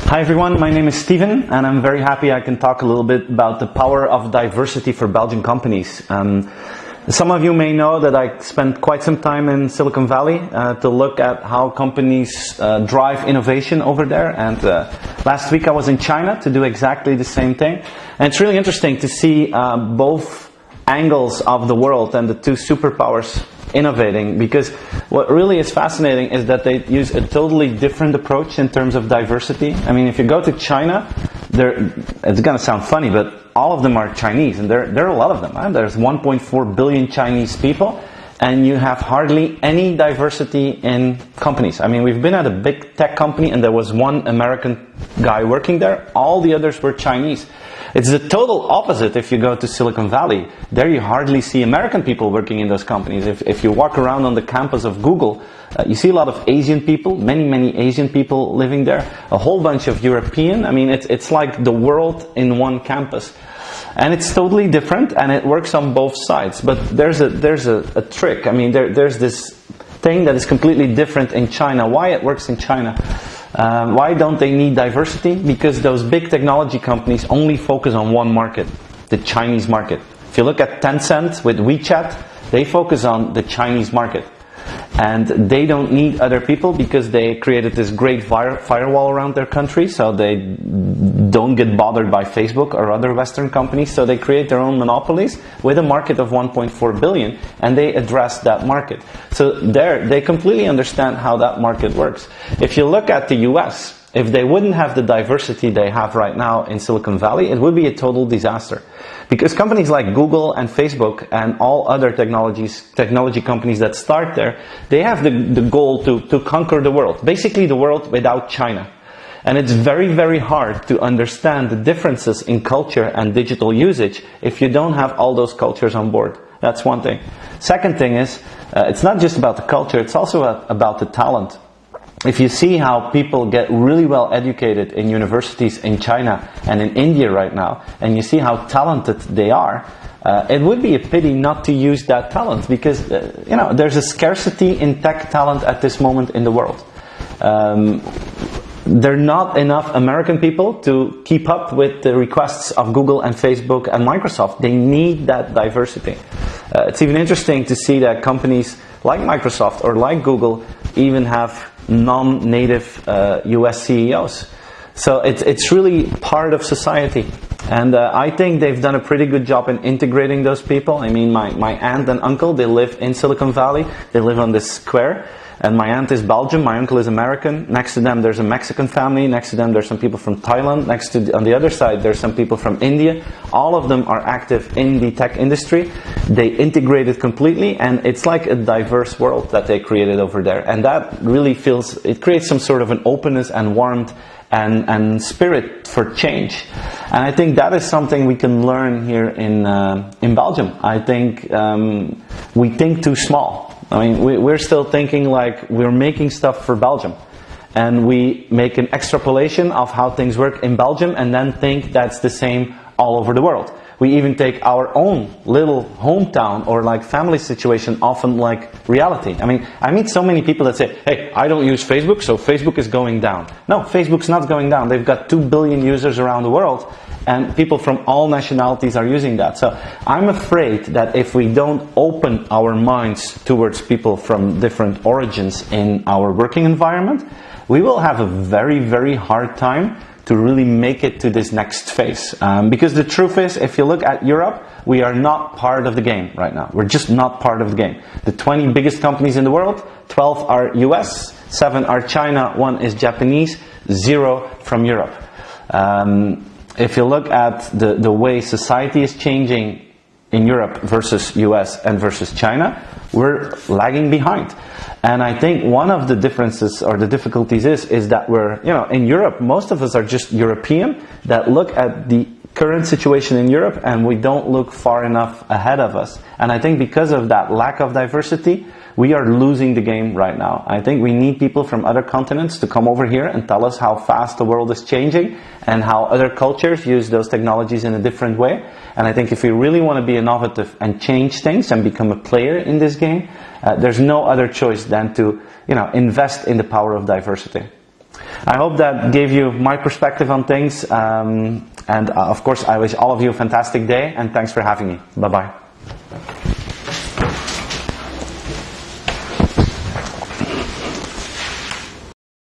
Hi everyone, my name is Steven and I'm very happy I can talk a little bit about the power of diversity for Belgian companies. Some of you may know that I spent quite some time in Silicon Valley to look at how companies drive innovation over there, and last week I was in China to do exactly the same thing. And it's really interesting to see both angles of the world and the two superpowers innovating, because what really is fascinating is that they use a totally different approach in terms of diversity. I mean, if you go to China, it's going to sound funny, but all of them are Chinese, and there are a lot of them. Right? There's 1.4 billion Chinese people, and you have hardly any diversity in companies. I mean, we've been at a big tech company, and there was one American guy working there. All the others were Chinese. It's the total opposite if you go to Silicon Valley. There you hardly see American people working in those companies. If you walk around on the campus of Google, you see a lot of Asian people, many Asian people living there, a whole bunch of European. I mean, it's like the world in one campus. And it's totally different, and it works on both sides. But there's a trick. I mean, there's this thing that is completely different in China. Why it works in China? Why don't they need diversity? Because those big technology companies only focus on one market, the Chinese market. If you look at Tencent with WeChat, they focus on the Chinese market. And they don't need other people because they created this great firewall around their country, so they don't get bothered by Facebook or other Western companies. So they create their own monopolies with a market of 1.4 billion, and they address that market. So they completely understand how that market works. If you look at the US, if they wouldn't have the diversity they have right now in Silicon Valley, it would be a total disaster. Because companies like Google and Facebook and all other technology companies that start there, they have the goal to conquer the world. Basically the world without China. And it's very hard to understand the differences in culture and digital usage if you don't have all those cultures on board. That's one thing. Second thing is, it's not just about the culture, it's also about the talent. If you see how people get really well educated in universities in China and in India right now, and you see how talented they are, it would be a pity not to use that talent, because there's a scarcity in tech talent at this moment in the world. There are not enough American people to keep up with the requests of Google and Facebook and Microsoft. They need that diversity. It's even interesting to see that companies like Microsoft or like Google even have non-native US CEOs. So it's really part of society. And I think they've done a pretty good job in integrating those people. I mean, my aunt and uncle, they live in Silicon Valley. They live on this square. And my aunt is Belgian, my uncle is American. Next to them there's a Mexican family. Next to them there's some people from Thailand. On the other side there's some people from India. All of them are active in the tech industry. They integrate it completely, and it's like a diverse world that they created over there. And that really it creates some sort of an openness and warmth and spirit for change. And I think that is something we can learn here in Belgium. I think we think too small. I mean, we're still thinking like we're making stuff for Belgium. And we make an extrapolation of how things work in Belgium and then think that's the same all over the world. We even take our own little hometown or like family situation often like reality. I mean, I meet so many people that say, hey, I don't use Facebook, so Facebook is going down. No, Facebook's not going down. They've got 2 billion users around the world, and people from all nationalities are using that. So I'm afraid that if we don't open our minds towards people from different origins in our working environment, we will have a very hard time to really make it to this next phase. Because the truth is, if you look at Europe, we are not part of the game right now. We're just not part of the game. The 20 biggest companies in the world, 12 are US, 7 are China, 1 is Japanese, 0 from Europe. If you look at the way society is changing in Europe versus US and versus China, we're lagging behind. And I think one of the differences or the difficulties is that we're, in Europe, most of us are just European that look at the current situation in Europe and we don't look far enough ahead of us. And I think because of that lack of diversity, we are losing the game right now. I think we need people from other continents to come over here and tell us how fast the world is changing and how other cultures use those technologies in a different way. And I think if we really want to be innovative and change things and become a player in this game, there's no other choice than to invest in the power of diversity. I hope that gave you my perspective on things. And of course, I wish all of you a fantastic day, and thanks for having me. Bye-bye.